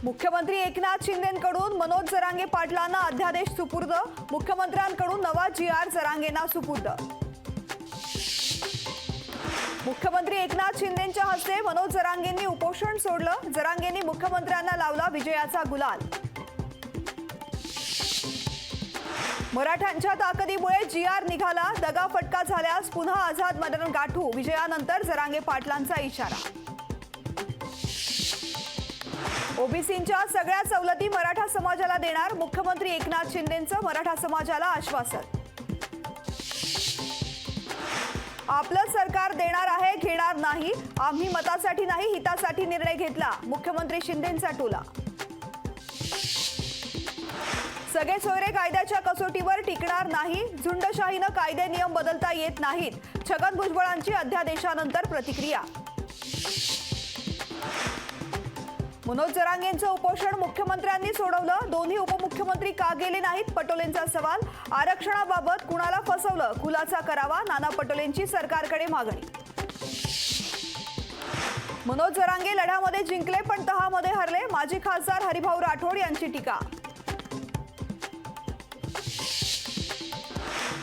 मुख्यमंत्री एकनाथ शिंदेंकडून मनोज जरांगे पाटलांना अध्यादेश सुपूर्द। मुख्यमंत्र्यांकडून नवा GR जरांगेंना सुपूर्द। मुख्यमंत्री एकनाथ शिंदेंच्या हस्ते मनोज जरांगेंनी उपोषण सोडलं। जरांगेंनी मुख्यमंत्र्यांना लावला विजयाचा गुलाल। मराठ्यांच्या ताकदीमुळे GR निघाला। दगाफटका झाल्यास पुन्हा आझाद मैदान गाठू। विजयानंतर जरांगे पाटलांचा इशारा। ओबीसींच्या सगळ्या सवलती मराठा समाजाला देणार। मुख्यमंत्री एकनाथ शिंदेंचं मराठा समाजाला आश्वासन। आपलं सरकार देणार आहे, घेणार नाही। आम्ही मतासाठी नाही, हितासाठी निर्णय घेतला। मुख्यमंत्री शिंदेंचा टोला। सगळे सोयरे कायद्याच्या कसोटीवर टिकणार नाही। झुंडशाहीनं कायदे नियम बदलता येत नाहीत। छगन भुजबळांची अध्यादेशानंतर प्रतिक्रिया। मनोज जरांगेंचं उपोषण मुख्यमंत्र्यांनी सोडवलं। दोन्ही उपमुख्यमंत्री का गेले नाहीत? पटोलेंचा सवाल। आरक्षणाबाबत कुणाला फसवलं? खुलासा करावा। नाना पटोलेंची सरकारकडे मागणी। मनोज जरांगे लढ्यामध्ये जिंकले पण तहामध्ये हरले। माजी खासदार हरिभाऊ राठोड यांची टीका।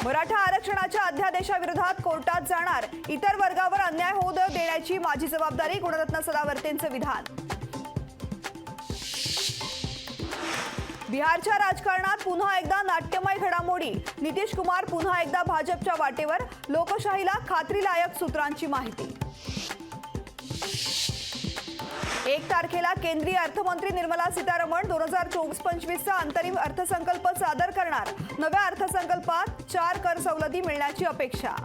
मराठा आरक्षणाच्या अध्यादेशाविरोधात कोर्टात जाणार। इतर वर्गावर अन्याय होऊ देण्याची माझी जबाबदारी। गुणरत्न सदावर्तेंचं विधान। बिहारच्या राजकारणात पुन्हा एकदा नाट्यमय घडामोडी। नितीश कुमार पुन्हा एकदा भाजपच्या वाटेवर। लोकशाहीला खात्रीलायक सूत्रांची माहिती। 1 तारखेला केंद्रीय अर्थमंत्री निर्मला सीतारमण 2024-25चा अंतरिम अर्थसंकल्प सादर करणार। नव्या अर्थसंकल्पात 4 कर सवलती मिळण्याची अपेक्षा।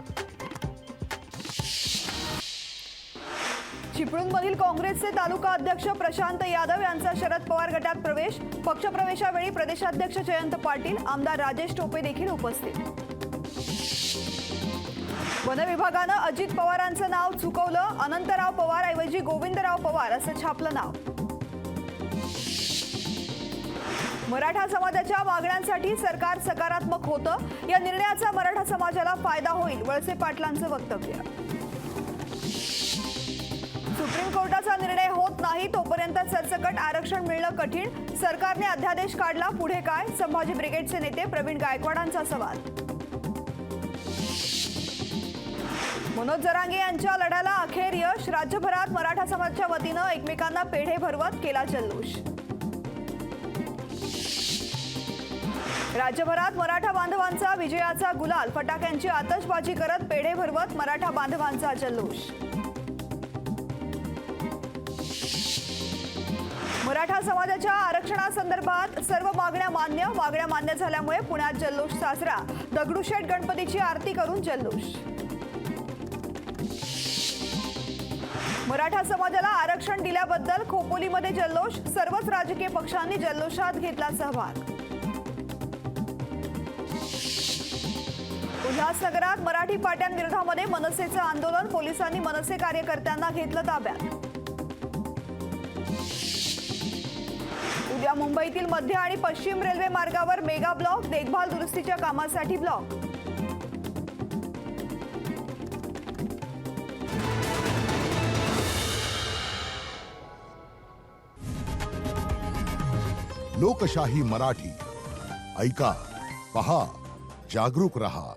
चिपळूणमधील काँग्रेसचे तालुका अध्यक्ष प्रशांत यादव यांचा शरद पवार गटात प्रवेश। पक्षप्रवेशावेळी प्रदेशाध्यक्ष जयंत पाटील, आमदार राजेश टोपे देखील उपस्थित। वन विभागानं अजित पवारांचं नाव चुकवलं। अनंतराव पवार ऐवजी गोविंदराव पवार असं छापलं नाव। मराठा समाजाच्या मागण्यांसाठी सरकार सकारात्मक होतं। या निर्णयाचा मराठा समाजाला फायदा होईल। वळसे पाटलांचं वक्तव्य। सुप्रीम कोर्टाचा निर्णय होत नाही तोपर्यंत सरसकट आरक्षण मिळणं कठीण। सरकारने अध्यादेश काढला, पुढे काय? संभाजी ब्रिगेडचे नेते प्रवीण गायकवाडांचा सवाल। मनोज जरांगे यांच्या लढ्याला अखेर यश। राज्यभरात मराठा समाजाच्या वतीनं एकमेकांना पेढे भरवत केला जल्लोष। राज्यभरात मराठा बांधवांचा विजयाचा गुलाल। फटाक्यांची आतषबाजी करत पेढे भरवत मराठा बांधवांचा जल्लोष। मराठा समाजाच्या आरक्षणासंदर्भात सर्व मागण्या मान्य झाल्यामुळे पुण्यात जल्लोष साजरा। दगडूशेठ गणपतीची आरती करून जल्लोष। मराठा समाजाला आरक्षण दिल्याबद्दल खोपोलीमध्ये जल्लोष। सर्वच राजकीय पक्षांनी जल्लोषात घेतला सहभाग। उल्हासनगरात मराठी पाट्यांविरोधामध्ये मनसेचं आंदोलन। पोलिसांनी मनसे कार्यकर्त्यांना घेतलं ताब्यात। उद्या मुंबईतील मध्य आणि पश्चिम रेल्वे मार्गावर मेगा ब्लॉक। देखभाल दुरुस्तीच्या कामासाठी ब्लॉक। लोकशाही मराठी ऐका, पहा, जागरूक रहा।